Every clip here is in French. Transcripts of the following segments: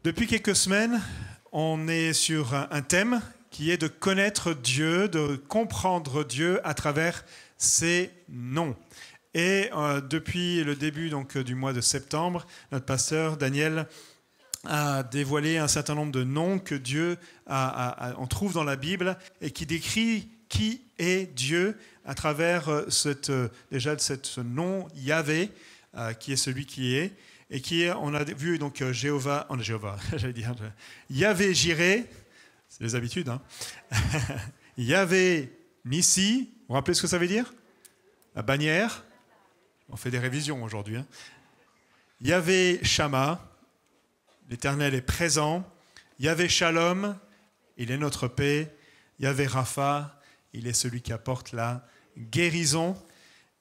Depuis quelques semaines, on est sur un thème qui est de connaître Dieu, de comprendre Dieu à travers ses noms. Et depuis le début du mois de septembre, notre pasteur Daniel a dévoilé un certain nombre de noms que Dieu on trouve dans la Bible et qui décrit qui est Dieu à travers ce nom Yahvé, qui est celui qui est. Et on a vu donc Jéhovah, j'allais dire Yahvé Jireh, c'est les habitudes, hein. Yahvé Nissi, vous vous rappelez ce que ça veut dire? La bannière, on fait des révisions aujourd'hui, hein. Yahvé Shammah, l'Éternel est présent. Yahvé Shalom, il est notre paix. Yahvé Rapha, il est celui qui apporte la guérison.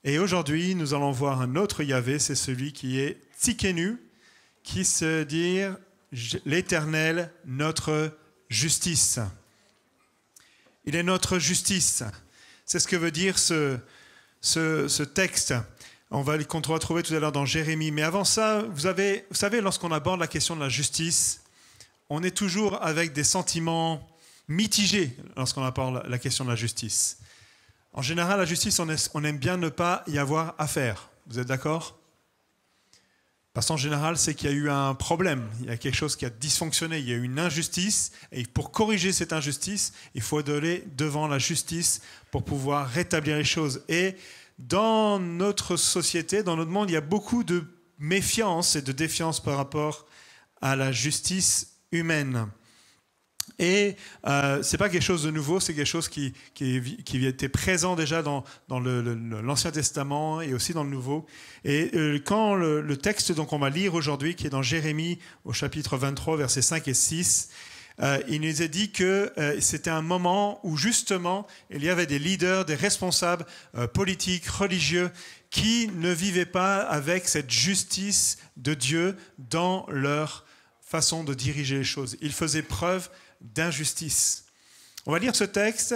Et aujourd'hui, nous allons voir un autre Yahvé, c'est celui qui est Tsidkenu, qui se dit l'Éternel, notre justice. Il est notre justice. C'est ce que veut dire ce texte. Qu'on va retrouver tout à l'heure dans Jérémie. Mais avant ça, vous savez, lorsqu'on aborde la question de la justice, on est toujours avec des sentiments mitigés lorsqu'on aborde la question de la justice. En général, la justice, on aime bien ne pas y avoir affaire. Vous êtes d'accord? Parce qu'en général, c'est qu'il y a eu un problème, il y a quelque chose qui a dysfonctionné, il y a eu une injustice, et pour corriger cette injustice, il faut aller devant la justice pour pouvoir rétablir les choses. Et dans notre société, dans notre monde, il y a beaucoup de méfiance et de défiance par rapport à la justice humaine. Et ce n'est pas quelque chose de nouveau, c'est quelque chose qui était présent déjà dans l'Ancien Testament et aussi dans le Nouveau. Et quand le texte qu'on va lire aujourd'hui, qui est dans Jérémie au chapitre 23, versets 5 et 6, il nous est dit que c'était un moment où justement il y avait des leaders, des responsables politiques, religieux, qui ne vivaient pas avec cette justice de Dieu dans leur façon de diriger les choses. Ils faisaient preuve d'injustice. On va lire ce texte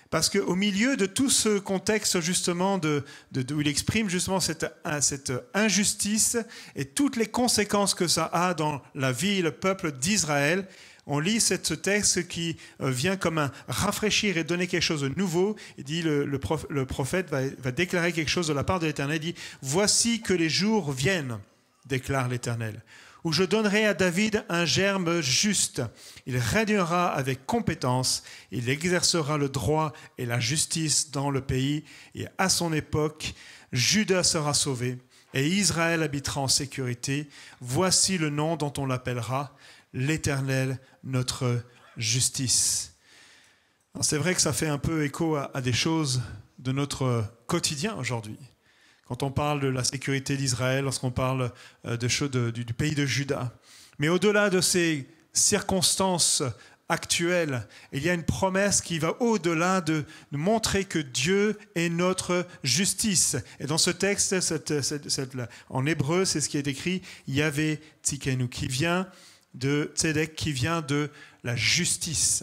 parce qu'au milieu de tout ce contexte justement où il exprime justement cette injustice et toutes les conséquences que ça a dans la vie et le peuple d'Israël, on lit ce texte qui vient comme un rafraîchir et donner quelque chose de nouveau. Il dit, le prophète va déclarer quelque chose de la part de l'Éternel. Il dit « Voici que les jours viennent, déclare l'Éternel, où je donnerai à David un germe juste. Il régnera avec compétence, il exercera le droit et la justice dans le pays, et à son époque, Juda sera sauvé, et Israël habitera en sécurité. Voici le nom dont on l'appellera, l'Éternel, notre justice. » C'est vrai que ça fait un peu écho à des choses de notre quotidien aujourd'hui. Quand on parle de la sécurité d'Israël, lorsqu'on parle du pays de Juda. Mais au-delà de ces circonstances actuelles, il y a une promesse qui va au-delà de montrer que Dieu est notre justice. Et dans ce texte, en hébreu, c'est ce qui est écrit, Yahvé Tsidkenu, qui vient de Tzedek, qui vient de la justice.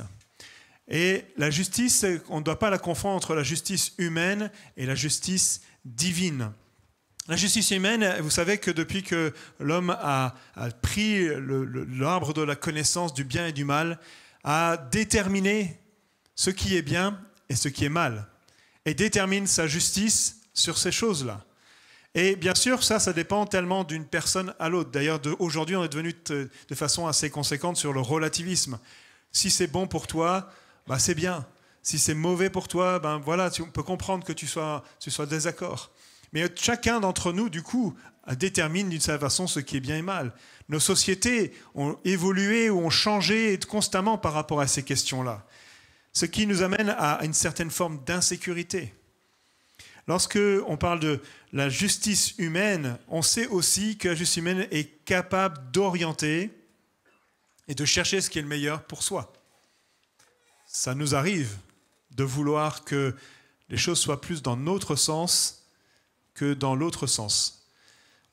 Et la justice, on ne doit pas la confondre entre la justice humaine et la justice divine. La justice humaine, vous savez que depuis que l'homme a pris l'arbre de la connaissance du bien et du mal, a déterminé ce qui est bien et ce qui est mal, et détermine sa justice sur ces choses-là. Et bien sûr, ça dépend tellement d'une personne à l'autre. D'ailleurs, aujourd'hui, on est devenu de façon assez conséquente sur le relativisme. Si c'est bon pour toi, c'est bien. Si c'est mauvais pour toi, voilà, on peut comprendre que tu sois désaccord. Mais chacun d'entre nous, du coup, détermine d'une certaine façon ce qui est bien et mal. Nos sociétés ont évolué ou ont changé constamment par rapport à ces questions-là. Ce qui nous amène à une certaine forme d'insécurité. Lorsque on parle de la justice humaine, on sait aussi que la justice humaine est capable d'orienter et de chercher ce qui est le meilleur pour soi. Ça nous arrive de vouloir que les choses soient plus dans notre sens que dans l'autre sens.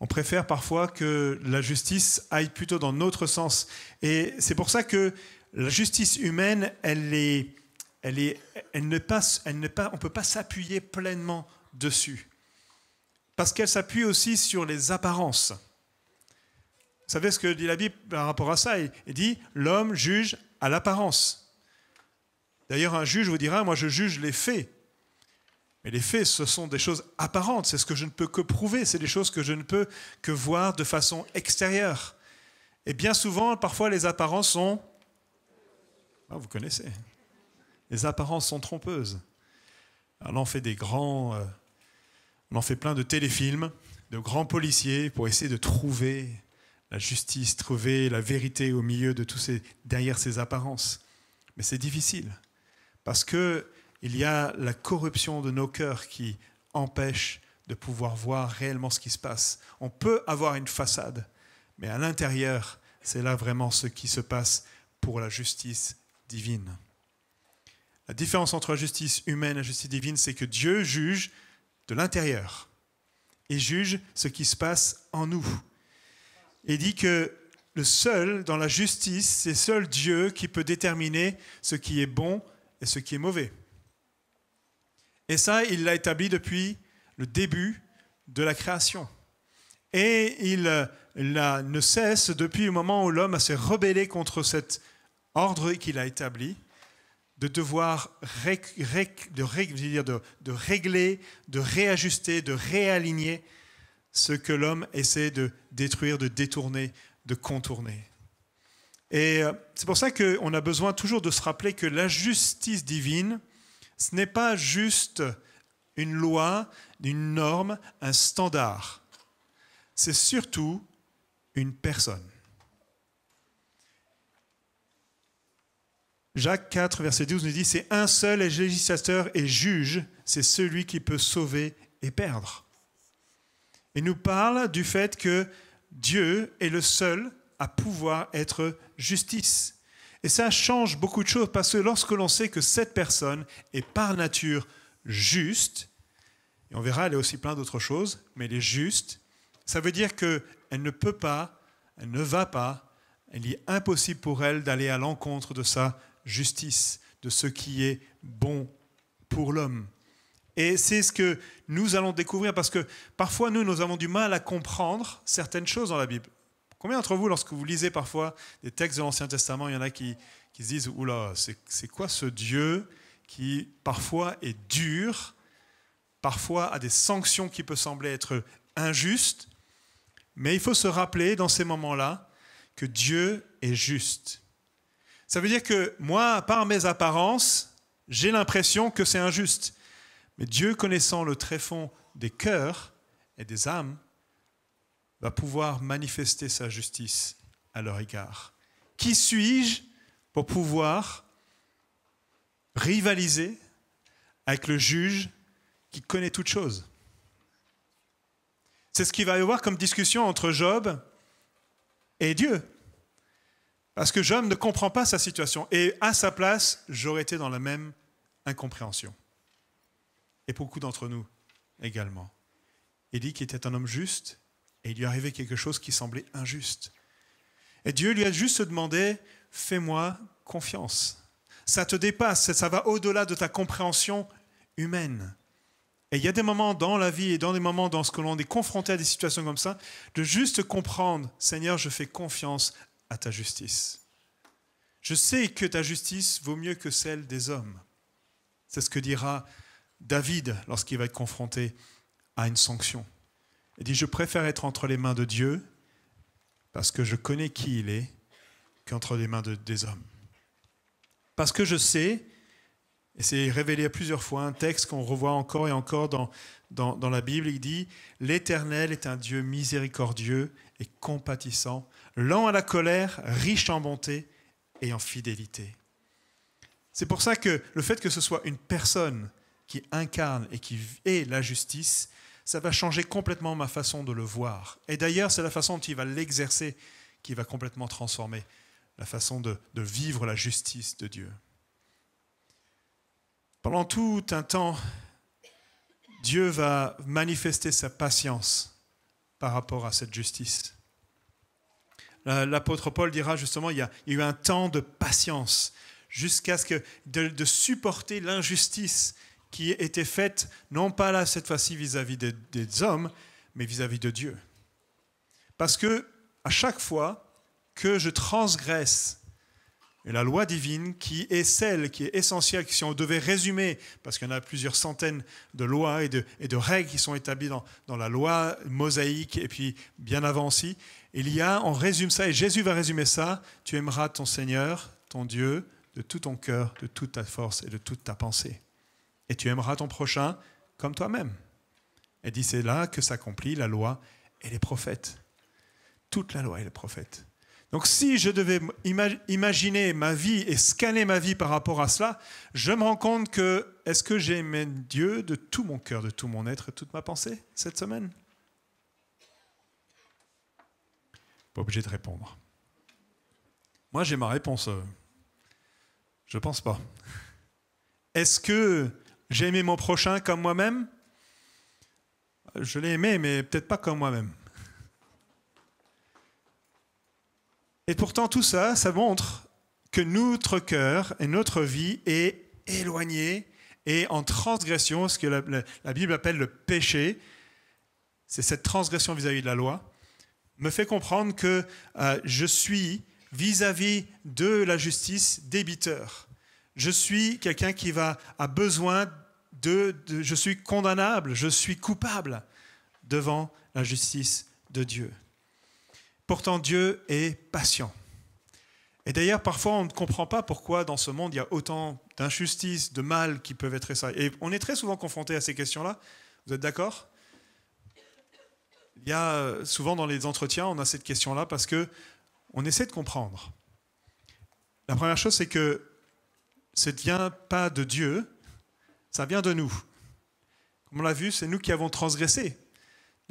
On préfère parfois que la justice aille plutôt dans notre sens. Et c'est pour ça que la justice humaine, on ne peut pas s'appuyer pleinement dessus. Parce qu'elle s'appuie aussi sur les apparences. savez ce que dit la Bible par rapport à ça? Il dit « l'homme juge à l'apparence ». D'ailleurs, un juge vous dira « moi je juge les faits ». Mais les faits, ce sont des choses apparentes, c'est ce que je ne peux que prouver, c'est des choses que je ne peux que voir de façon extérieure. Et bien souvent, parfois, les apparences sont... Ah, vous connaissez. Les apparences sont trompeuses. Alors là, on en fait plein de téléfilms, de grands policiers pour essayer de trouver la justice, trouver la vérité au milieu de derrière ces apparences. Mais c'est difficile, parce qu'il y a la corruption de nos cœurs qui empêche de pouvoir voir réellement ce qui se passe. On peut avoir une façade, mais à l'intérieur, c'est là vraiment ce qui se passe pour la justice divine. La différence entre la justice humaine et la justice divine, c'est que Dieu juge de l'intérieur et juge ce qui se passe en nous. Et dit que le seul, dans la justice, c'est seul Dieu qui peut déterminer ce qui est bon et ce qui est mauvais. Et ça, il l'a établi depuis le début de la création. Et il ne cesse depuis le moment où l'homme s'est rebellé contre cet ordre qu'il a établi, de devoir de régler, de réajuster, de réaligner ce que l'homme essaie de détruire, de détourner, de contourner. Et c'est pour ça qu'on a besoin toujours de se rappeler que la justice divine, ce n'est pas juste une loi, une norme, un standard. C'est surtout une personne. Jacques 4, verset 12 nous dit « C'est un seul législateur et juge, c'est celui qui peut sauver et perdre. » Il nous parle du fait que Dieu est le seul à pouvoir être justice. Et ça change beaucoup de choses, parce que lorsque l'on sait que cette personne est par nature juste, et on verra, elle est aussi plein d'autres choses, mais elle est juste, ça veut dire qu'elle ne peut pas, elle ne va pas, il est impossible pour elle d'aller à l'encontre de sa justice, de ce qui est bon pour l'homme. Et c'est ce que nous allons découvrir, parce que parfois nous avons du mal à comprendre certaines choses dans la Bible. Combien d'entre vous, lorsque vous lisez parfois des textes de l'Ancien Testament, il y en a qui se disent « Oula, c'est quoi ce Dieu qui parfois est dur, parfois a des sanctions qui peuvent sembler être injustes ?» Mais il faut se rappeler dans ces moments-là que Dieu est juste. Ça veut dire que moi, par mes apparences, j'ai l'impression que c'est injuste. Mais Dieu, connaissant le tréfonds des cœurs et des âmes, va pouvoir manifester sa justice à leur égard. Qui suis-je pour pouvoir rivaliser avec le juge qui connaît toutes choses? C'est ce qu'il va y avoir comme discussion entre Job et Dieu. Parce que Job ne comprend pas sa situation. Et à sa place, j'aurais été dans la même incompréhension. Et beaucoup d'entre nous également. Il dit qu'il était un homme juste, et il lui arrivait quelque chose qui semblait injuste. Et Dieu lui a juste demandé « Fais-moi confiance ». Ça te dépasse, ça va au-delà de ta compréhension humaine. Et il y a des moments dans la vie et dans des moments dans ce que l'on est confronté à des situations comme ça, de juste comprendre « Seigneur, je fais confiance à ta justice. Je sais que ta justice vaut mieux que celle des hommes. » C'est ce que dira David lorsqu'il va être confronté à une sanction. Il dit « Je préfère être entre les mains de Dieu parce que je connais qui il est qu'entre les mains des hommes. » Parce que je sais, et c'est révélé à plusieurs fois, un texte qu'on revoit encore et encore dans la Bible, il dit « L'Éternel est un Dieu miséricordieux et compatissant, lent à la colère, riche en bonté et en fidélité. » C'est pour ça que le fait que ce soit une personne qui incarne et qui est la justice, ça va changer complètement ma façon de le voir. Et d'ailleurs, c'est la façon dont il va l'exercer qui va complètement transformer la façon de vivre la justice de Dieu. Pendant tout un temps, Dieu va manifester sa patience par rapport à cette justice. L'apôtre Paul dira justement, il y a eu un temps de patience jusqu'à ce que de supporter l'injustice qui était faite, non pas là cette fois-ci vis-à-vis des hommes, mais vis-à-vis de Dieu. Parce que à chaque fois que je transgresse la loi divine qui est celle qui est essentielle, si on devait résumer, parce qu'il y en a plusieurs centaines de lois et de règles qui sont établies dans la loi mosaïque et puis bien avant aussi, on résume ça, et Jésus va résumer ça: tu aimeras ton Seigneur, ton Dieu, de tout ton cœur, de toute ta force et de toute ta pensée. Et tu aimeras ton prochain comme toi-même. Et dit, c'est là que s'accomplit la loi et les prophètes. Toute la loi et les prophètes. Donc si je devais imaginer ma vie et scanner ma vie par rapport à cela, je me rends compte que, est-ce que j'ai aimé Dieu de tout mon cœur, de tout mon être, de toute ma pensée cette semaine? Pas obligé de répondre. Moi j'ai ma réponse. Je pense pas. Est-ce que j'ai aimé mon prochain comme moi-même? Je l'ai aimé, mais peut-être pas comme moi-même. Et pourtant, tout ça, ça montre que notre cœur et notre vie est éloigné et en transgression, ce que la Bible appelle le péché. C'est cette transgression vis-à-vis de la loi, me fait comprendre que je suis vis-à-vis de la justice débiteur. Je suis quelqu'un qui a besoin je suis condamnable, je suis coupable devant la justice de Dieu. Pourtant, Dieu est patient. Et d'ailleurs, parfois, on ne comprend pas pourquoi dans ce monde, il y a autant d'injustices, de mal qui peuvent être ça. Et on est très souvent confronté à ces questions-là. Vous êtes d'accord? Il y a souvent dans les entretiens, on a cette question-là parce qu'on essaie de comprendre. La première chose, c'est que ça ne vient pas de Dieu, ça vient de nous. Comme on l'a vu, c'est nous qui avons transgressé.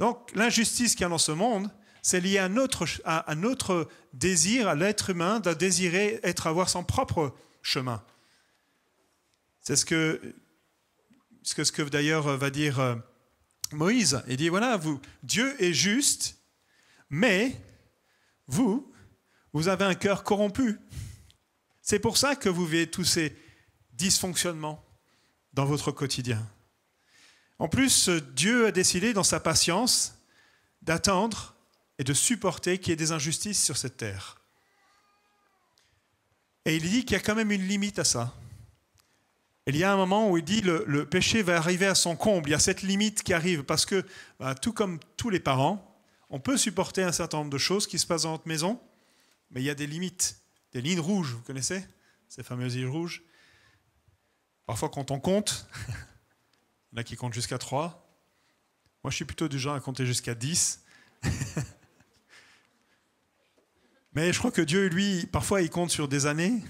Donc, l'injustice qu'il y a dans ce monde, c'est lié à notre désir, à l'être humain, de désirer avoir son propre chemin. C'est ce que d'ailleurs va dire Moïse. Il dit, voilà, Dieu est juste, mais vous avez un cœur corrompu. C'est pour ça que vous vivez tous ces dysfonctionnements dans votre quotidien. En plus, Dieu a décidé dans sa patience d'attendre et de supporter qu'il y ait des injustices sur cette terre. Et il dit qu'il y a quand même une limite à ça. Il y a un moment où il dit le péché va arriver à son comble. Il y a cette limite qui arrive parce que, tout comme tous les parents, on peut supporter un certain nombre de choses qui se passent dans notre maison, mais il y a des limites, des lignes rouges, vous connaissez ces fameuses lignes rouges? Parfois quand on compte, il y en a qui comptent jusqu'à 3. Moi je suis plutôt du genre à compter jusqu'à 10. Mais je crois que Dieu, lui, parfois il compte sur des années,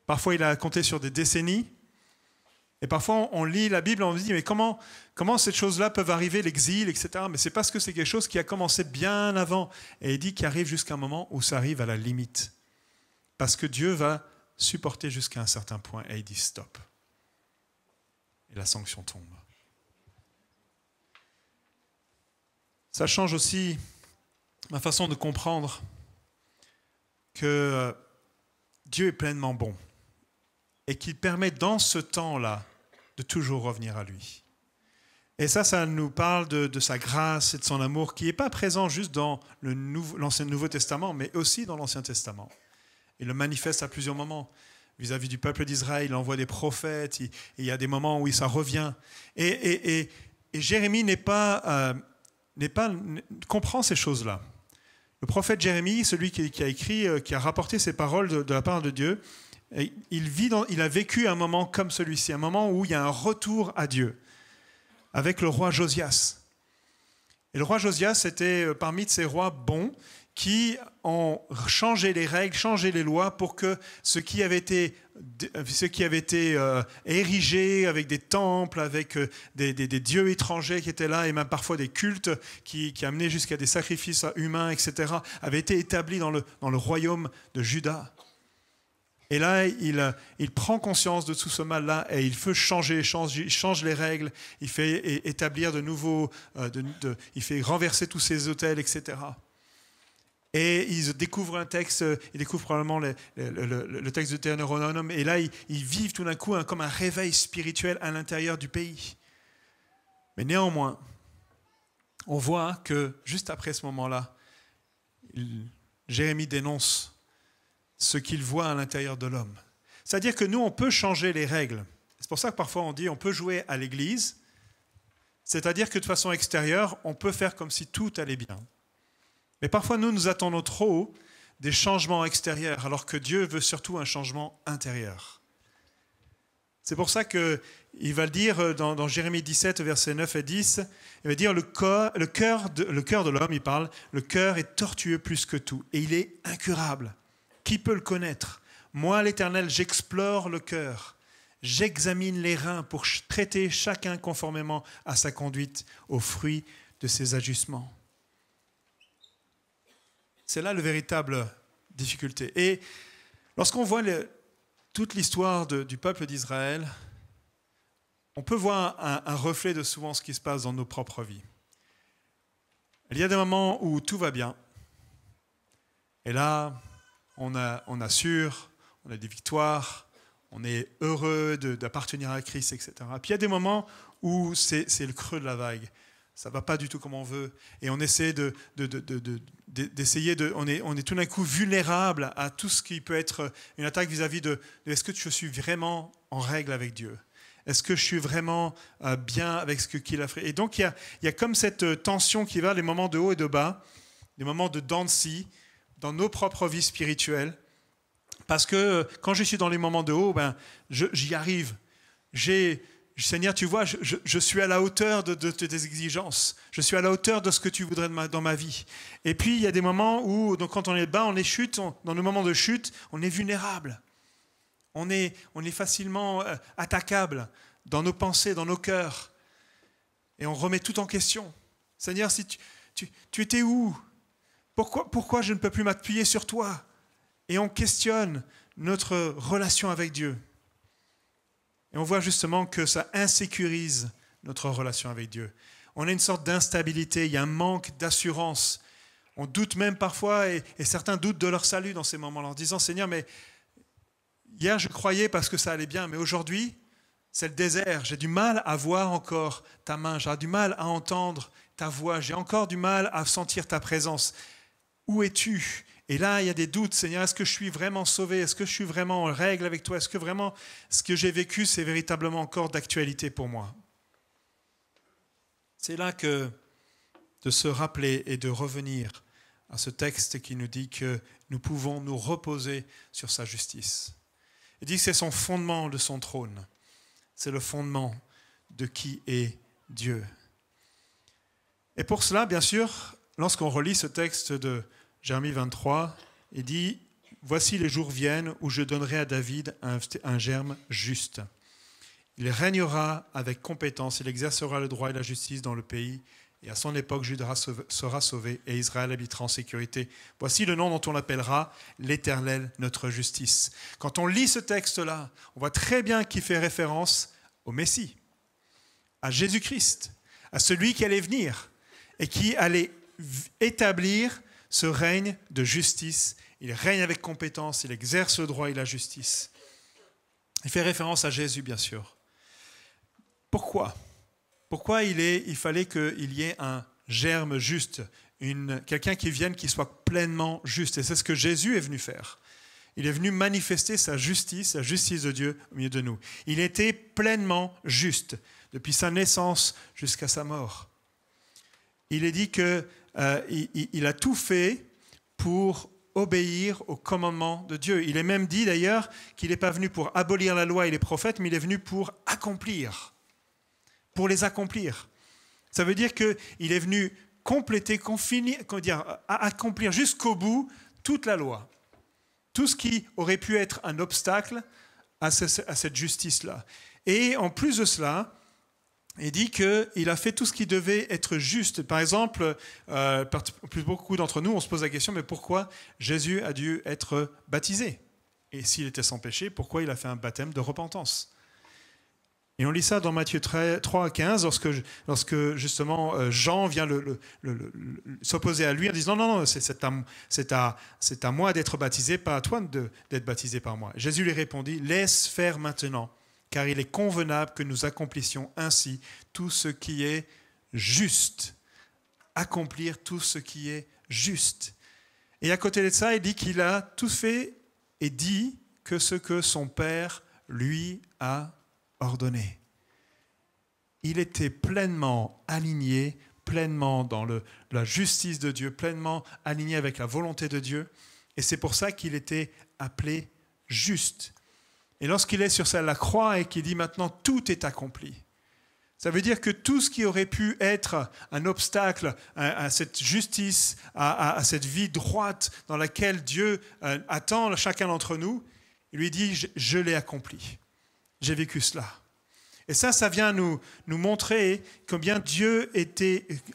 parfois il a compté sur des décennies, et parfois on lit la Bible et on se dit mais comment ces choses-là peuvent arriver, l'exil, etc. Mais c'est parce que c'est quelque chose qui a commencé bien avant, et il dit qu'il arrive jusqu'à un moment où ça arrive à la limite, parce que Dieu va supporter jusqu'à un certain point, et il dit stop, et la sanction tombe. Ça change aussi ma façon de comprendre que Dieu est pleinement bon et qu'il permet dans ce temps-là de toujours revenir à lui. Et ça nous parle de sa grâce et de son amour qui n'est pas présent juste dans l'Ancien Nouveau Testament, mais aussi dans l'Ancien Testament. Il le manifeste à plusieurs moments. Vis-à-vis du peuple d'Israël, il envoie des prophètes, il y a des moments où ça revient. Et Jérémie comprend ces choses-là. Le prophète Jérémie, celui qui a écrit, qui a rapporté ces paroles de la part de Dieu, il a vécu un moment comme celui-ci, un moment où il y a un retour à Dieu, avec le roi Josias. Et le roi Josias était parmi de ces rois bons qui ont changé les règles, changé les lois pour que ce qui avait été érigé avec des temples, avec des dieux étrangers qui étaient là, et même parfois des cultes qui amenaient jusqu'à des sacrifices humains, etc., avait été établi dans le royaume de Juda. Et là, il prend conscience de tout ce mal-là et il veut il change les règles, il fait établir de nouveaux, il fait renverser tous ces autels, etc. Et ils découvrent un texte, ils découvrent probablement le texte de Deutéronome, et là, ils vivent tout d'un coup comme un réveil spirituel à l'intérieur du pays. Mais néanmoins, on voit que juste après ce moment-là, Jérémie dénonce ce qu'il voit à l'intérieur de l'homme. C'est-à-dire que nous, on peut changer les règles. C'est pour ça que parfois on dit on peut jouer à l'église, c'est-à-dire que de façon extérieure, on peut faire comme si tout allait bien. Mais parfois, nous attendons trop des changements extérieurs, alors que Dieu veut surtout un changement intérieur. C'est pour ça qu'il va le dire dans Jérémie 17, versets 9 et 10, il va dire le cœur de l'homme, il parle, le cœur est tortueux plus que tout, et il est incurable. Qui peut le connaître ? Moi, l'Éternel, j'explore le cœur, j'examine les reins pour traiter chacun conformément à sa conduite, au fruit de ses ajustements. C'est là la véritable difficulté. Et lorsqu'on voit toute l'histoire du peuple d'Israël, on peut voir un reflet de souvent ce qui se passe dans nos propres vies. Il y a des moments où tout va bien. Et là, on assure, on a des victoires, on est heureux d'appartenir à Christ, etc. Puis il y a des moments où c'est le creux de la vague. Ça ne va pas du tout comme on veut. Et on essaie on est tout d'un coup vulnérable à tout ce qui peut être une attaque vis-à-vis de est-ce que je suis vraiment en règle avec Dieu ? Est-ce que je suis vraiment bien avec ce qu'il a fait ? Et donc, il y a comme cette tension qui va, les moments de haut et de bas, des moments de dents de scie dans nos propres vies spirituelles. Parce que quand je suis dans les moments de haut, j'y arrive. Seigneur, tu vois, je suis à la hauteur de tes exigences. Je suis à la hauteur de ce que tu voudrais dans ma vie. Et puis, il y a des moments où, donc, quand on est bas, on est chute. Dans nos moments de chute, on est vulnérable. On est facilement attaquable dans nos pensées, dans nos cœurs. Et on remet tout en question. Seigneur, si tu étais où ? Pourquoi je ne peux plus m'appuyer sur toi ? Et on questionne notre relation avec Dieu. Et on voit justement que ça insécurise notre relation avec Dieu. On a une sorte d'instabilité, il y a un manque d'assurance. On doute même parfois, et certains doutent de leur salut dans ces moments-là, en disant « Seigneur, mais hier je croyais parce que ça allait bien, mais aujourd'hui, c'est le désert. J'ai du mal à voir encore ta main, j'ai du mal à entendre ta voix, j'ai encore du mal à sentir ta présence. Où es-tu » Et là, il y a des doutes. Seigneur, est-ce que je suis vraiment sauvé ? Est-ce que je suis vraiment en règle avec toi ? Est-ce que vraiment ce que j'ai vécu, c'est véritablement encore d'actualité pour moi ? C'est là que de se rappeler et de revenir à ce texte qui nous dit que nous pouvons nous reposer sur sa justice. Il dit que c'est son fondement de son trône. C'est le fondement de qui est Dieu. Et pour cela, bien sûr, lorsqu'on relit ce texte de Jérémie 23, il dit « Voici les jours viennent où je donnerai à David un germe juste. Il régnera avec compétence, il exercera le droit et la justice dans le pays, et à son époque, Juda sera sauvé et Israël habitera en sécurité. Voici le nom dont on l'appellera l'Éternel, notre justice. » Quand on lit ce texte-là, on voit très bien qu'il fait référence au Messie, à Jésus-Christ, à celui qui allait venir et qui allait établir ce règne de justice. Il règne avec compétence, il exerce le droit et la justice. Il fait référence à Jésus, bien sûr. Pourquoi ? Pourquoi il fallait qu'il y ait un germe juste, quelqu'un qui vienne, qui soit pleinement juste. Et c'est ce que Jésus est venu faire. Il est venu manifester sa justice de Dieu au milieu de nous. Il était pleinement juste, depuis sa naissance jusqu'à sa mort. Il est dit que il a tout fait pour obéir aux commandements de Dieu. Il est même dit d'ailleurs qu'il n'est pas venu pour abolir la loi et les prophètes, mais il est venu pour les accomplir. Ça veut dire qu'il est venu compléter, accomplir jusqu'au bout toute la loi. Tout ce qui aurait pu être un obstacle à cette justice-là. Et en plus de cela, il dit qu'il a fait tout ce qui devait être juste. Par exemple, beaucoup d'entre nous, on se pose la question, mais pourquoi Jésus a dû être baptisé ? Et s'il était sans péché, pourquoi il a fait un baptême de repentance ? Et on lit ça dans Matthieu 3 à 15, lorsque justement Jean vient s'opposer à lui en disant « Non, c'est à moi d'être baptisé, pas à toi d'être baptisé par moi. » Jésus lui répondit « Laisse faire maintenant. Car il est convenable que nous accomplissions ainsi tout ce qui est juste. » Accomplir tout ce qui est juste. Et à côté de ça, il dit qu'il a tout fait et dit que ce que son Père lui a ordonné. Il était pleinement aligné, pleinement dans la justice de Dieu, pleinement aligné avec la volonté de Dieu. Et c'est pour ça qu'il était appelé juste. Et lorsqu'il est sur la croix et qu'il dit maintenant tout est accompli, ça veut dire que tout ce qui aurait pu être un obstacle à cette justice, à cette vie droite dans laquelle Dieu attend chacun d'entre nous, il lui dit je l'ai accompli, j'ai vécu cela. Et ça vient nous montrer combien Dieu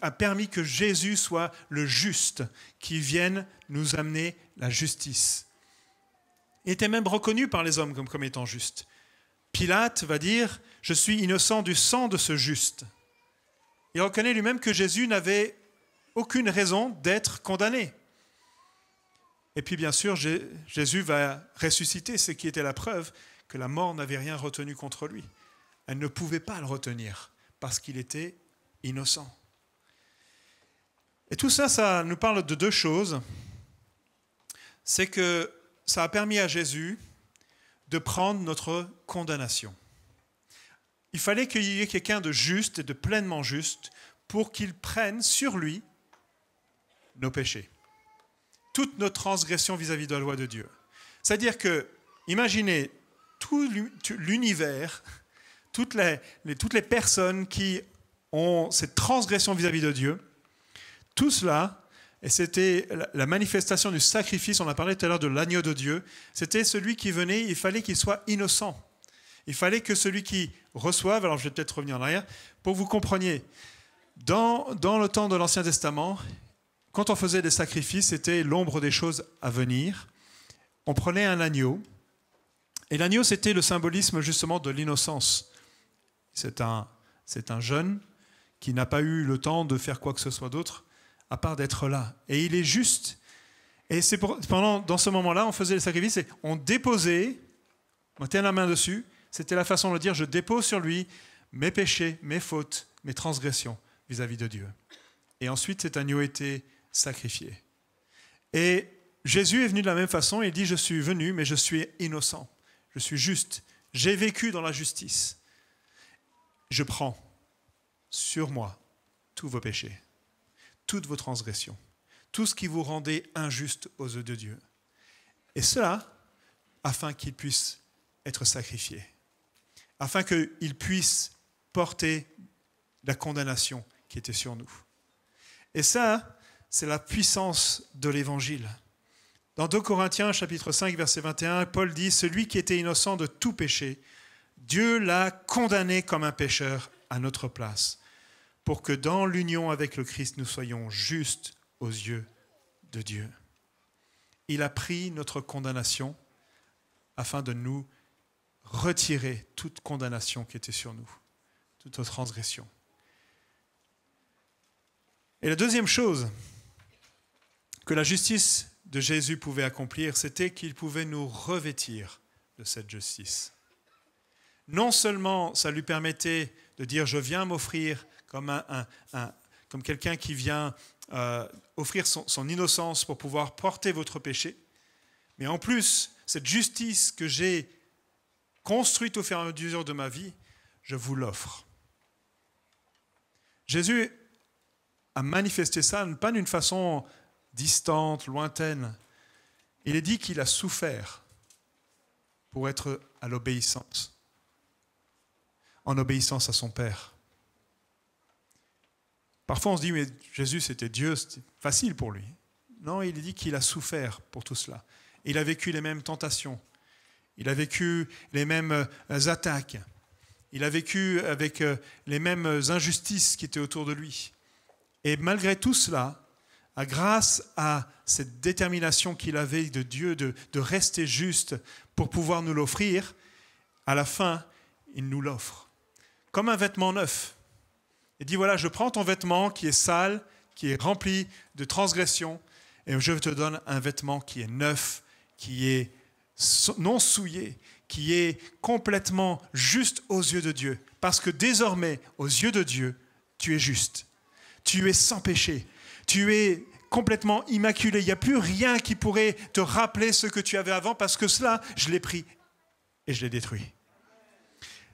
a permis que Jésus soit le juste, qui vienne nous amener la justice. Il était même reconnu par les hommes comme étant juste. Pilate va dire « Je suis innocent du sang de ce juste ». Il reconnaît lui-même que Jésus n'avait aucune raison d'être condamné. Et puis bien sûr, Jésus va ressusciter, ce qui était la preuve que la mort n'avait rien retenu contre lui. Elle ne pouvait pas le retenir parce qu'il était innocent. Et tout ça, ça nous parle de deux choses. C'est que ça a permis à Jésus de prendre notre condamnation. Il fallait qu'il y ait quelqu'un de juste et de pleinement juste pour qu'il prenne sur lui nos péchés, toute notre transgression vis-à-vis de la loi de Dieu. C'est-à-dire que, imaginez tout l'univers, toutes les personnes qui ont cette transgression vis-à-vis de Dieu, tout cela, et c'était la manifestation du sacrifice, on a parlé tout à l'heure de l'agneau de Dieu, c'était celui qui venait, il fallait qu'il soit innocent. Il fallait que celui qui reçoive, alors je vais peut-être revenir en arrière, pour que vous compreniez, dans le temps de l'Ancien Testament, quand on faisait des sacrifices, c'était l'ombre des choses à venir. On prenait un agneau, et l'agneau c'était le symbolisme justement de l'innocence. C'est un jeune qui n'a pas eu le temps de faire quoi que ce soit d'autre, à part d'être là. Et il est juste. Et dans ce moment-là, on faisait les sacrifices et on déposait, on mettait la main dessus. C'était la façon de dire, je dépose sur lui mes péchés, mes fautes, mes transgressions vis-à-vis de Dieu. Et ensuite, cet agneau était sacrifié. Et Jésus est venu de la même façon. Il dit, je suis venu, mais je suis innocent. Je suis juste. J'ai vécu dans la justice. Je prends sur moi tous vos péchés, toutes vos transgressions, tout ce qui vous rendait injuste aux yeux de Dieu. Et cela, afin qu'il puisse être sacrifié, afin qu'il puisse porter la condamnation qui était sur nous. Et ça, c'est la puissance de l'Évangile. Dans 2 Corinthiens, chapitre 5, verset 21, Paul dit « Celui qui était innocent de tout péché, Dieu l'a condamné comme un pécheur à notre place, pour que dans l'union avec le Christ, nous soyons justes aux yeux de Dieu. » Il a pris notre condamnation afin de nous retirer toute condamnation qui était sur nous, toute notre transgression. Et la deuxième chose que la justice de Jésus pouvait accomplir, c'était qu'il pouvait nous revêtir de cette justice. Non seulement ça lui permettait de dire « je viens m'offrir » comme quelqu'un qui vient offrir son innocence pour pouvoir porter votre péché, mais en plus, cette justice que j'ai construite au fur et à mesure de ma vie, je vous l'offre. Jésus a manifesté ça, pas d'une façon distante, lointaine. Il est dit qu'il a souffert pour être à l'obéissance, en obéissance à son Père. Parfois on se dit, mais Jésus c'était Dieu, c'était facile pour lui. Non, il est dit qu'il a souffert pour tout cela. Il a vécu les mêmes tentations, il a vécu les mêmes attaques, il a vécu avec les mêmes injustices qui étaient autour de lui. Et malgré tout cela, grâce à cette détermination qu'il avait de Dieu de rester juste pour pouvoir nous l'offrir, à la fin, il nous l'offre. Comme un vêtement neuf. Il dit, voilà, je prends ton vêtement qui est sale, qui est rempli de transgressions, et je te donne un vêtement qui est neuf, qui est non souillé, qui est complètement juste aux yeux de Dieu. Parce que désormais, aux yeux de Dieu, tu es juste. Tu es sans péché. Tu es complètement immaculé. Il n'y a plus rien qui pourrait te rappeler ce que tu avais avant parce que cela, je l'ai pris et je l'ai détruit.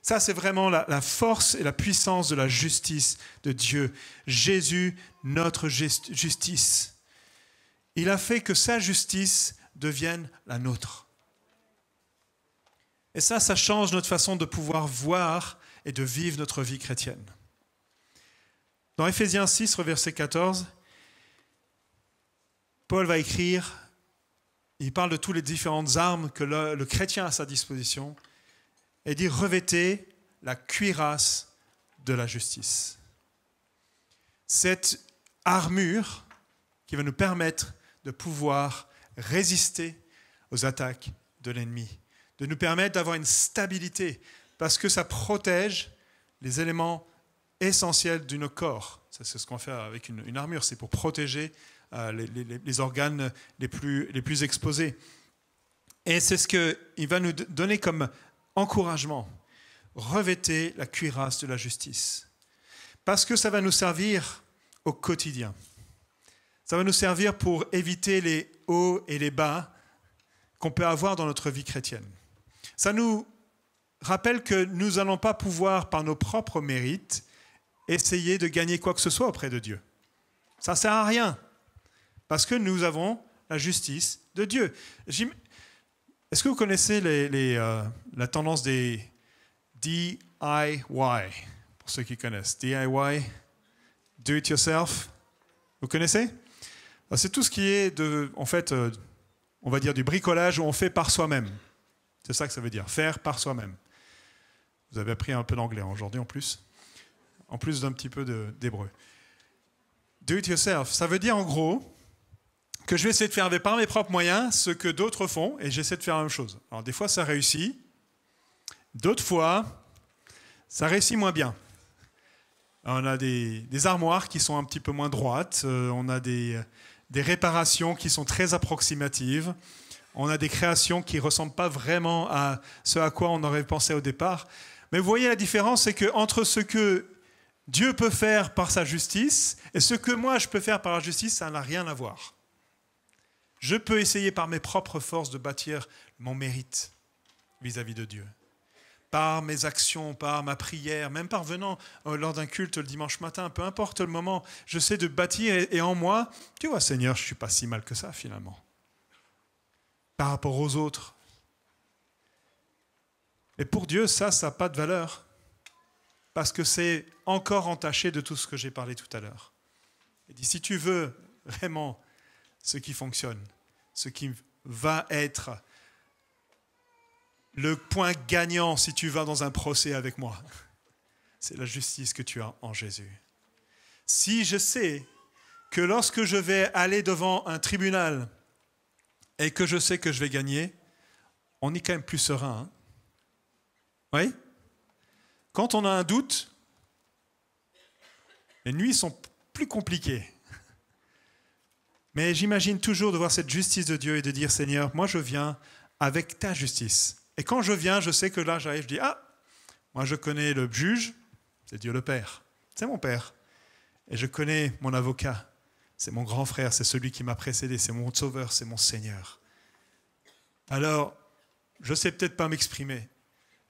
Ça, c'est vraiment la force et la puissance de la justice de Dieu. Jésus, notre justice. Il a fait que sa justice devienne la nôtre. Et ça change notre façon de pouvoir voir et de vivre notre vie chrétienne. Dans Éphésiens 6, verset 14, Paul va écrire, il parle de toutes les différentes armes que le chrétien a à sa disposition, et dit « Revêtez la cuirasse de la justice ». Cette armure qui va nous permettre de pouvoir résister aux attaques de l'ennemi, de nous permettre d'avoir une stabilité, parce que ça protège les éléments essentiels de nos corps. Ça, c'est ce qu'on fait avec une armure, c'est pour protéger les organes les plus exposés. Et c'est ce qu'il va nous donner comme encouragement. Revêtez la cuirasse de la justice. Parce que ça va nous servir au quotidien. Ça va nous servir pour éviter les hauts et les bas qu'on peut avoir dans notre vie chrétienne. Ça nous rappelle que nous n'allons pas pouvoir, par nos propres mérites, essayer de gagner quoi que ce soit auprès de Dieu. Ça ne sert à rien. Parce que nous avons la justice de Dieu. Est-ce que vous connaissez la tendance des DIY? Pour ceux qui connaissent. DIY, do it yourself. Vous connaissez? C'est tout ce qui est, on va dire du bricolage où on fait par soi-même. C'est ça que ça veut dire, faire par soi-même. Vous avez appris un peu d'anglais aujourd'hui en plus d'un petit peu d'hébreu. Do it yourself, ça veut dire en gros que je vais essayer de faire par mes propres moyens ce que d'autres font et j'essaie de faire la même chose. Alors des fois ça réussit, d'autres fois ça réussit moins bien. Alors, on a des armoires qui sont un petit peu moins droites, on a des réparations qui sont très approximatives, on a des créations qui ne ressemblent pas vraiment à ce à quoi on aurait pensé au départ. Mais vous voyez la différence, c'est qu'entre ce que Dieu peut faire par sa justice et ce que moi je peux faire par la justice, ça n'a rien à voir. Je peux essayer par mes propres forces de bâtir mon mérite vis-à-vis de Dieu. Par mes actions, par ma prière, même par venant lors d'un culte le dimanche matin, peu importe le moment, je sais de bâtir et en moi, tu vois Seigneur, je ne suis pas si mal que ça finalement. Par rapport aux autres. Et pour Dieu, ça n'a pas de valeur. Parce que c'est encore entaché de tout ce que j'ai parlé tout à l'heure. Il dit, si tu veux vraiment ce qui fonctionne, ce qui va être le point gagnant si tu vas dans un procès avec moi, c'est la justice que tu as en Jésus. Si je sais que lorsque je vais aller devant un tribunal et que je sais que je vais gagner, on est quand même plus serein. Hein? Oui? Quand on a un doute, les nuits sont plus compliquées. Mais j'imagine toujours de voir cette justice de Dieu et de dire, Seigneur, moi je viens avec ta justice. Et quand je viens, je sais que là j'arrive, je dis, moi je connais le juge, c'est Dieu le Père, c'est mon Père. Et je connais mon avocat, c'est mon grand frère, c'est celui qui m'a précédé, c'est mon sauveur, c'est mon Seigneur. Alors, je ne sais peut-être pas m'exprimer,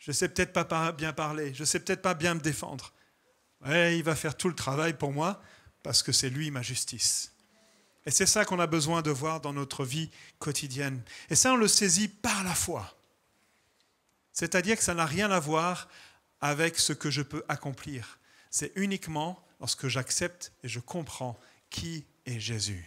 je ne sais peut-être pas bien parler, je ne sais peut-être pas bien me défendre. Ouais, il va faire tout le travail pour moi parce que c'est lui ma justice. Et c'est ça qu'on a besoin de voir dans notre vie quotidienne. Et ça, on le saisit par la foi. C'est-à-dire que ça n'a rien à voir avec ce que je peux accomplir. C'est uniquement lorsque j'accepte et je comprends qui est Jésus.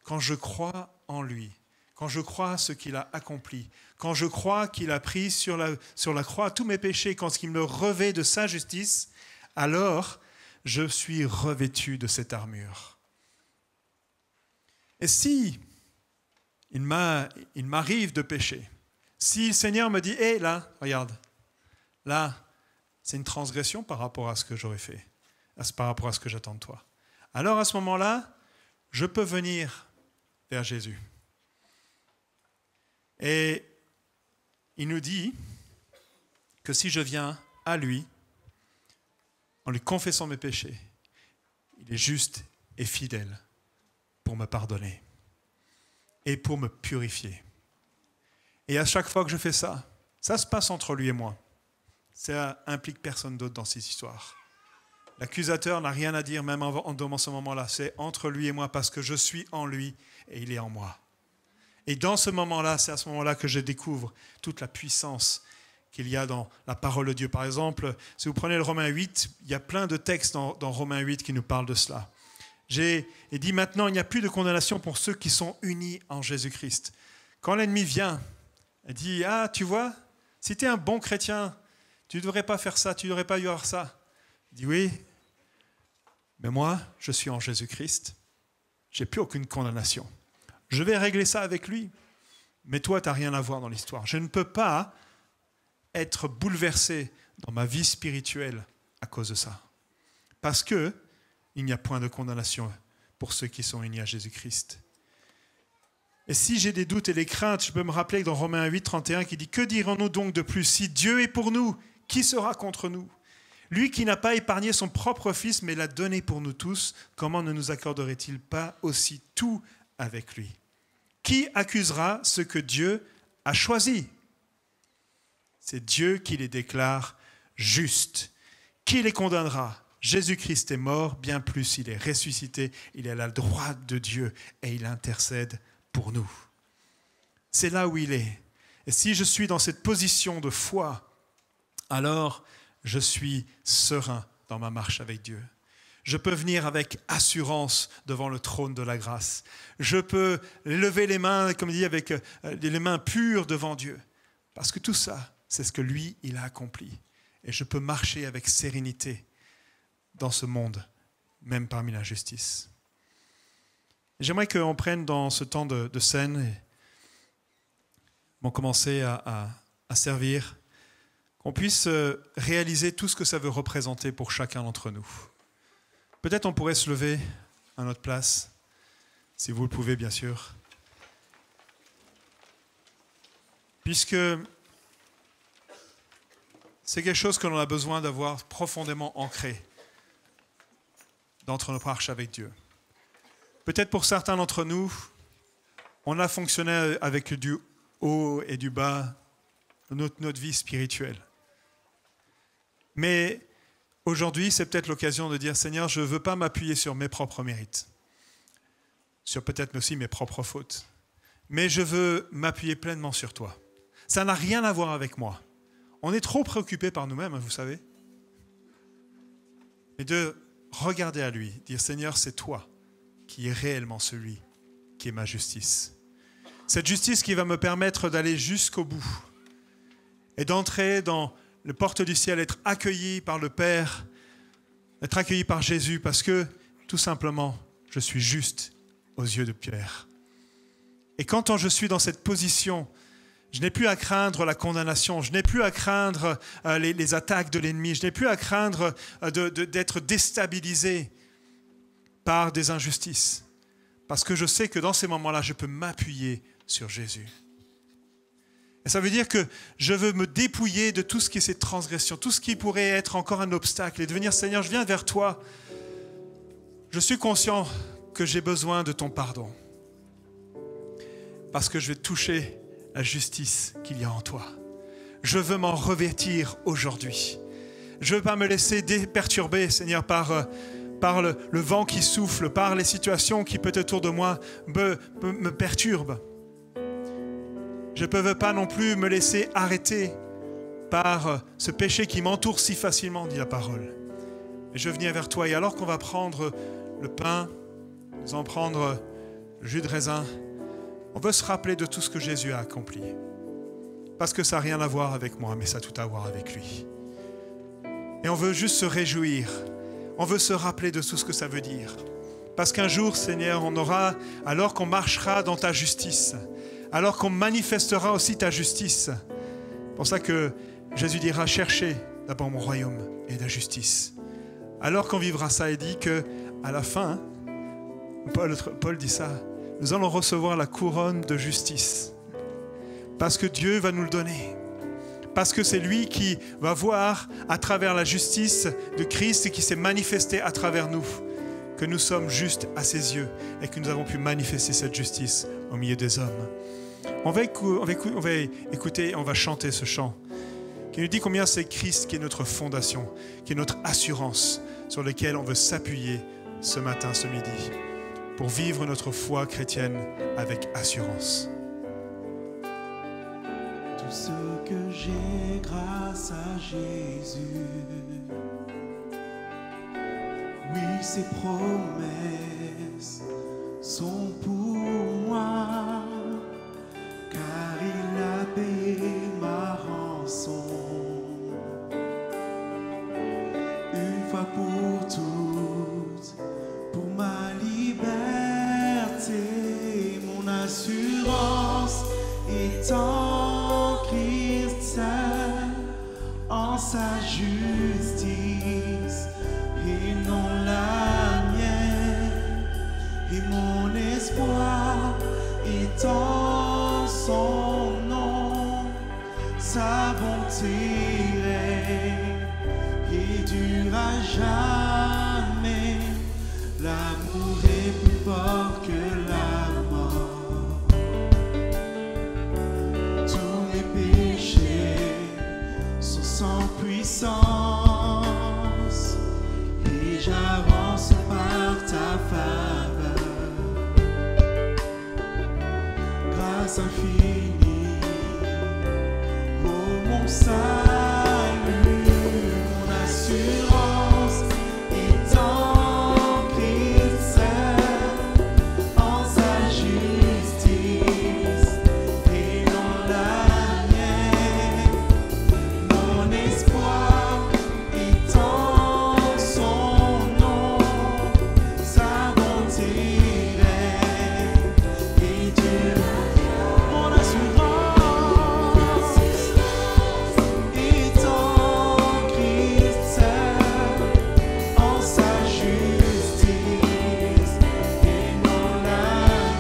Quand je crois en lui, quand je crois ce qu'il a accompli, quand je crois qu'il a pris sur la croix tous mes péchés, quand il me revêt de sa justice, alors je suis revêtu de cette armure. Et si il m'arrive de pécher, si le Seigneur me dit « Hé, là, regarde, là, c'est une transgression par rapport à ce que j'aurais fait, par rapport à ce que j'attends de toi. » Alors à ce moment-là, je peux venir vers Jésus. Et il nous dit que si je viens à lui, en lui confessant mes péchés, il est juste et fidèle pour me pardonner et pour me purifier. Et à chaque fois que je fais ça, ça se passe entre lui et moi. Ça implique personne d'autre dans cette histoire. L'accusateur n'a rien à dire même dans ce moment-là. C'est entre lui et moi parce que je suis en lui et il est en moi. Et dans ce moment-là, c'est à ce moment-là que je découvre toute la puissance qu'il y a dans la parole de Dieu. Par exemple, si vous prenez le Romains 8, il y a plein de textes dans Romains 8 qui nous parlent de cela. Il dit maintenant, il n'y a plus de condamnation pour ceux qui sont unis en Jésus-Christ. Quand l'ennemi vient, il dit, ah, tu vois, si tu es un bon chrétien, tu ne devrais pas faire ça, tu ne devrais pas y avoir ça. Il dit, oui, mais moi, je suis en Jésus-Christ, je n'ai plus aucune condamnation. Je vais régler ça avec lui, mais toi, tu n'as rien à voir dans l'histoire. Je ne peux pas être bouleversé dans ma vie spirituelle à cause de ça. Parce qu'il n'y a point de condamnation pour ceux qui sont unis à Jésus-Christ. Et si j'ai des doutes et des craintes, je peux me rappeler dans Romains 8, 31 qui dit « Que dirons-nous donc de plus? Si Dieu est pour nous, qui sera contre nous? Lui qui n'a pas épargné son propre Fils, mais l'a donné pour nous tous, comment ne nous accorderait-il pas aussi tout avec lui? Qui accusera ce que Dieu a choisi? C'est Dieu qui les déclare justes. Qui les condamnera? Jésus-Christ est mort, bien plus, il est ressuscité, il est à la droite de Dieu et il intercède pour nous. C'est là où il est. Et si je suis dans cette position de foi, alors je suis serein dans ma marche avec Dieu. Je peux venir avec assurance devant le trône de la grâce. Je peux lever les mains, comme il dit, avec les mains pures devant Dieu. Parce que tout ça, c'est ce que lui, il a accompli. Et je peux marcher avec sérénité dans ce monde, même parmi l'injustice. J'aimerais qu'on prenne dans ce temps de scène et on commencer à servir, qu'on puisse réaliser tout ce que ça veut représenter pour chacun d'entre nous. Peut-être on pourrait se lever à notre place, si vous le pouvez bien sûr. Puisque c'est quelque chose que l'on a besoin d'avoir profondément ancré dans notre marche avec Dieu. Peut-être pour certains d'entre nous, on a fonctionné avec du haut et du bas de notre vie spirituelle. Mais aujourd'hui, c'est peut-être l'occasion de dire, Seigneur, je ne veux pas m'appuyer sur mes propres mérites, sur peut-être aussi mes propres fautes, mais je veux m'appuyer pleinement sur toi. Ça n'a rien à voir avec moi. On est trop préoccupé par nous-mêmes, vous savez. Et de regarder à lui, dire, Seigneur, c'est toi qui est réellement celui qui est ma justice. Cette justice qui va me permettre d'aller jusqu'au bout et d'entrer dans le porte du ciel, être accueilli par le Père, être accueilli par Jésus, parce que, tout simplement, je suis juste aux yeux de Pierre. Et quand je suis dans cette position, je n'ai plus à craindre la condamnation, je n'ai plus à craindre les attaques de l'ennemi, je n'ai plus à craindre d'être déstabilisé par des injustices. Parce que je sais que dans ces moments-là, je peux m'appuyer sur Jésus. Et ça veut dire que je veux me dépouiller de tout ce qui est cette transgression, tout ce qui pourrait être encore un obstacle et devenir, Seigneur, je viens vers toi. Je suis conscient que j'ai besoin de ton pardon. Parce que je vais toucher la justice qu'il y a en toi. Je veux m'en revêtir aujourd'hui. Je ne veux pas me laisser perturber, Seigneur, par le vent qui souffle, par les situations qui peut-être autour de moi me perturbent. Je ne veux pas non plus me laisser arrêter par ce péché qui m'entoure si facilement, dit la parole. Et je viens vers toi, et alors qu'on va prendre le pain, nous en prendre le jus de raisin, on veut se rappeler de tout ce que Jésus a accompli. Parce que ça n'a rien à voir avec moi, mais ça a tout à voir avec lui. Et on veut juste se réjouir. On veut se rappeler de tout ce que ça veut dire. Parce qu'un jour, Seigneur, on aura, alors qu'on marchera dans ta justice, alors qu'on manifestera aussi ta justice. C'est pour ça que Jésus dira, cherchez d'abord mon royaume et la justice. Alors qu'on vivra ça, il dit qu'à la fin, Paul dit ça, nous allons recevoir la couronne de justice. Parce que Dieu va nous le donner. Parce que c'est lui qui va voir à travers la justice de Christ qui s'est manifesté à travers nous, que nous sommes justes à ses yeux et que nous avons pu manifester cette justice au milieu des hommes. On va écouter, on va chanter ce chant qui nous dit combien c'est Christ qui est notre fondation, qui est notre assurance sur laquelle on veut s'appuyer ce matin, ce midi, pour vivre notre foi chrétienne avec assurance. Tout ce que j'ai grâce à Jésus, oui, ses promesses sont pour moi, car il a payé ma rançon, une fois pour toutes, pour ma liberté, mon assurance est en Christ seul, en sa justice et non la mienne, et mon espoir est en son nom, sa bonté règne et durera jamais, l'amour est plus fort que la mort, tous mes péchés sont sans puissance, et j'avance par ta faveur, grâce infinie, oh mon salut, mon assurance est en Christ seul, en sa justice et non la mienne, mon espoir est en son nom, sa bonté règne et Dieu, mon assurance est en Christ seul, en sa justice et non la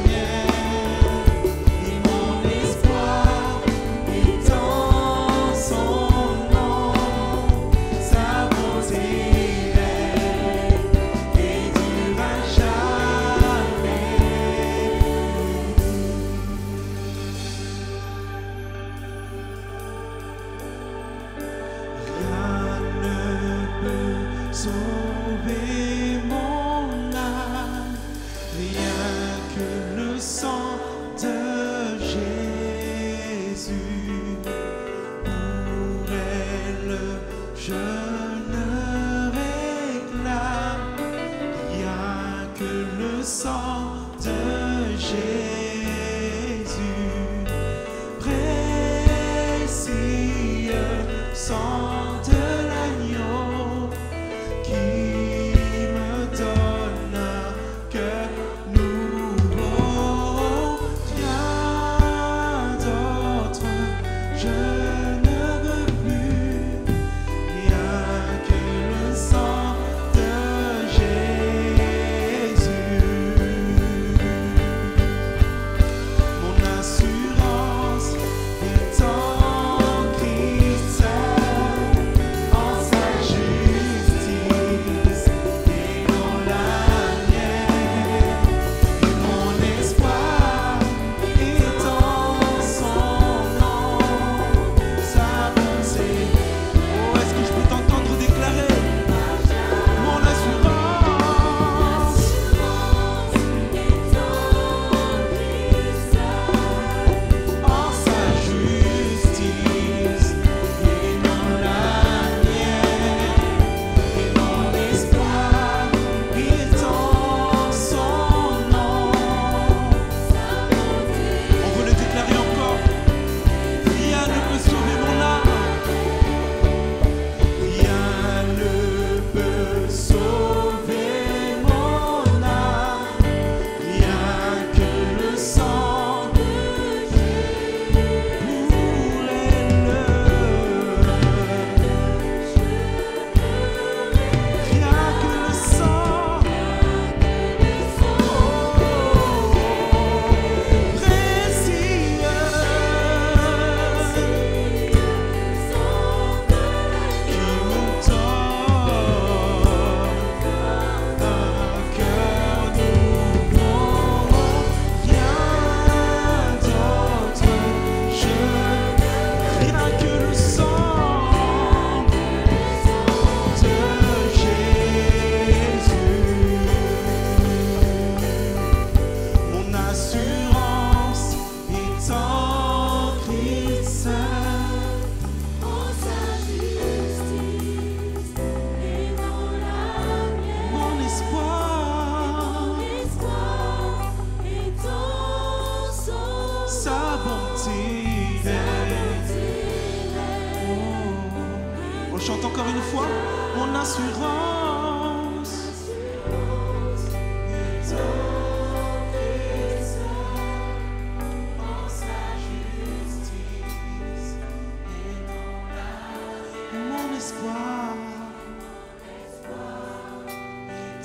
mienne, et mon espoir est en son nom, sa bonté règne et durera jamais. Rien ne peut sauver mon âme, rien que le sang de Jésus. Pour elle, je ne réclame rien que le sang de Jésus. Précieux sang de l'agneau qui me donne un cœur nouveau. Rien d'autre je ne veux plus, rien que le sang de Jésus.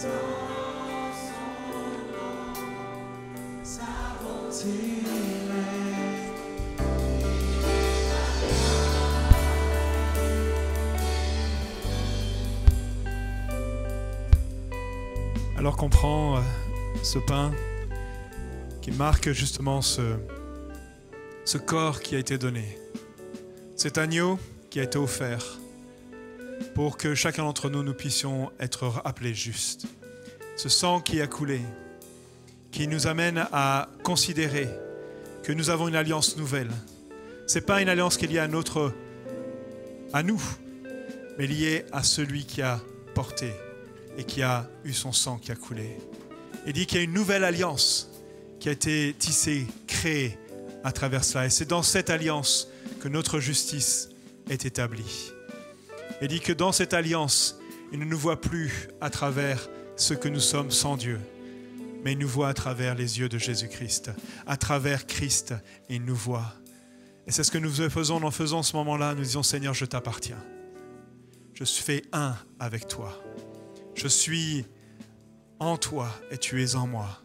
dans son nom, sa bonté. Alors qu'on prend ce pain qui marque justement ce corps qui a été donné, cet agneau qui a été offert pour que chacun d'entre nous, nous puissions être appelés justes. Ce sang qui a coulé, qui nous amène à considérer que nous avons une alliance nouvelle. Ce n'est pas une alliance qui est liée à nous, mais liée à celui qui a porté et qui a eu son sang qui a coulé. Il dit qu'il y a une nouvelle alliance qui a été tissée, créée à travers cela. Et c'est dans cette alliance que notre justice est établie. Il dit que dans cette alliance, il ne nous voit plus à travers ce que nous sommes sans Dieu, mais il nous voit à travers les yeux de Jésus-Christ. À travers Christ, il nous voit. Et c'est ce que nous faisons en faisant ce moment-là. Nous disons, Seigneur, je t'appartiens. Je suis fait un avec toi. Je suis en toi et tu es en moi.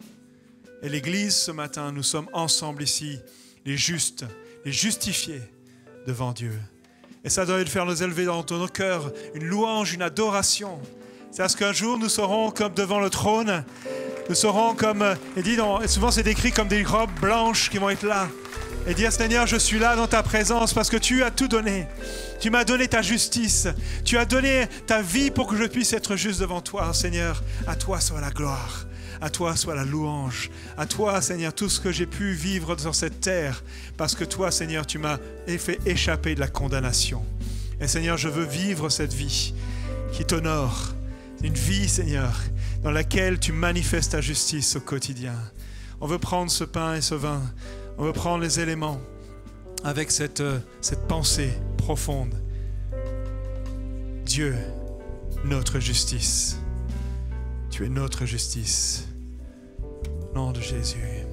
Et l'Église, ce matin, nous sommes ensemble ici, les justes, les justifiés devant Dieu. Et ça doit faire nous élever dans nos cœurs une louange, une adoration. C'est parce qu'un jour, nous serons comme devant le trône. Nous serons comme, et souvent c'est décrit comme des robes blanches qui vont être là. Et dire, Seigneur, je suis là dans ta présence parce que tu as tout donné. Tu m'as donné ta justice. Tu as donné ta vie pour que je puisse être juste devant toi, Seigneur. À toi soit la gloire. À toi soit la louange. À toi, Seigneur, tout ce que j'ai pu vivre sur cette terre. Parce que toi, Seigneur, tu m'as fait échapper de la condamnation. Et Seigneur, je veux vivre cette vie qui t'honore. Une vie, Seigneur, dans laquelle tu manifestes ta justice au quotidien. On veut prendre ce pain et ce vin. On veut prendre les éléments avec cette pensée profonde. Dieu, notre justice. Tu es notre justice. Au nom de Jésus.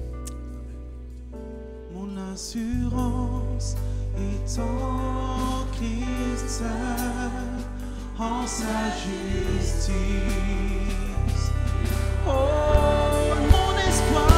Mon assurance est en Christ seul, en sa justice. Oh, mon espoir.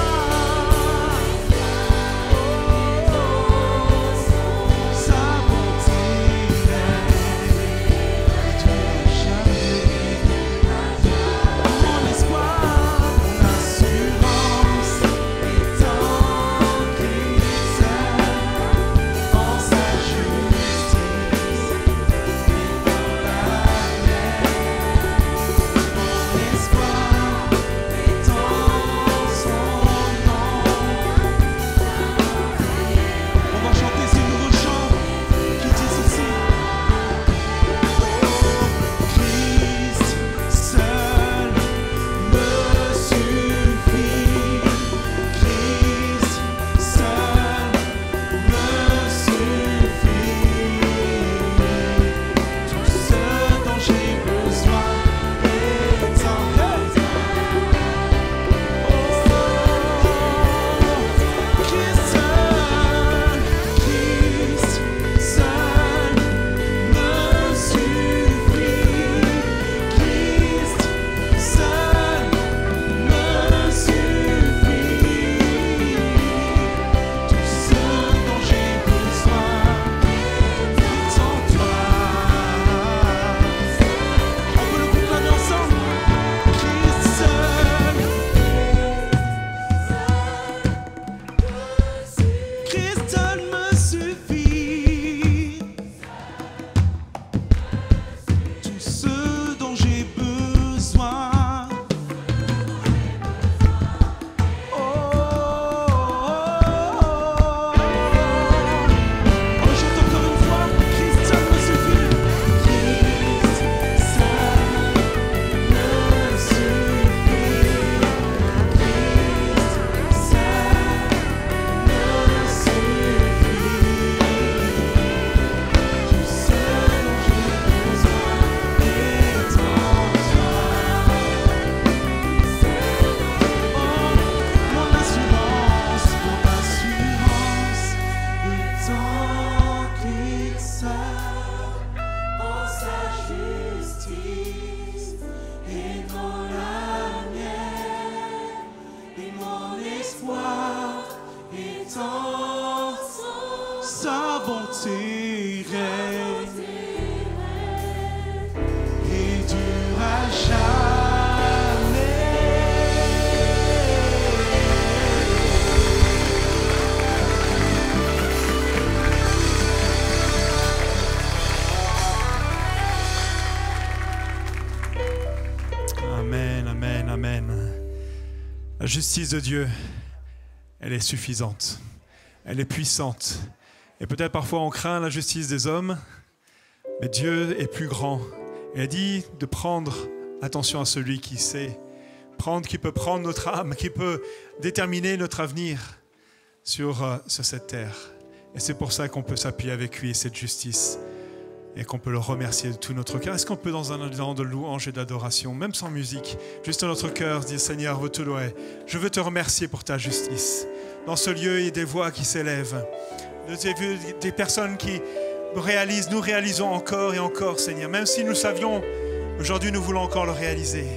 Amen, amen, amen. La justice de Dieu, elle est suffisante. Elle est puissante. Et peut-être parfois on craint la justice des hommes, mais Dieu est plus grand. Il a dit de prendre attention à celui qui sait prendre, qui peut prendre notre âme, qui peut déterminer notre avenir sur cette terre. Et c'est pour ça qu'on peut s'appuyer avec lui et cette justice et qu'on peut le remercier de tout notre cœur. Est-ce qu'on peut dans un instant de louange et d'adoration, même sans musique, juste dans notre cœur, dire Seigneur, je veux te remercier pour ta justice. Dans ce lieu, il y a des voix qui s'élèvent, des personnes qui réalisent, nous réalisons encore et encore, Seigneur. Même si nous savions, aujourd'hui nous voulons encore le réaliser.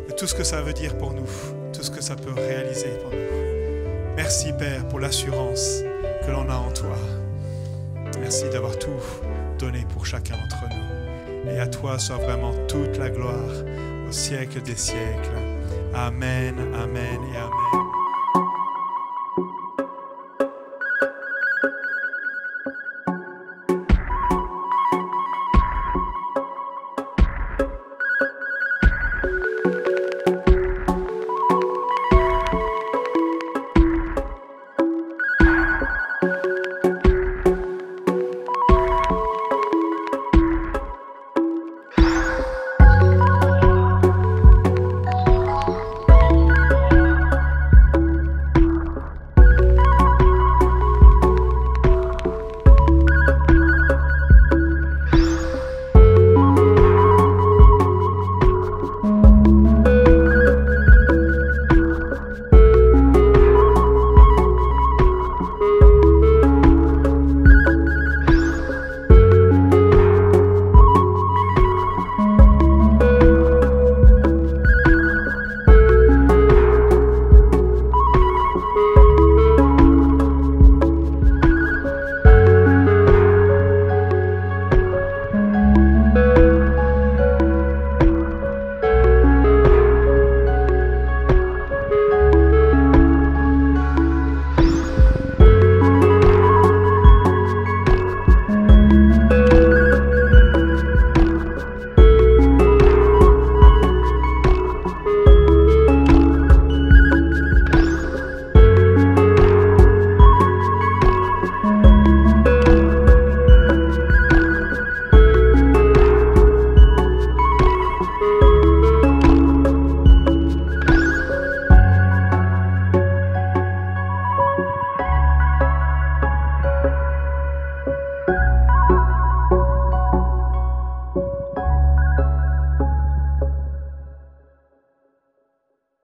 Et tout ce que ça veut dire pour nous, tout ce que ça peut réaliser pour nous. Merci Père pour l'assurance que l'on a en toi. Merci d'avoir tout donné pour chacun d'entre nous. Et à toi soit vraiment toute la gloire au siècle des siècles. Amen, amen et amen.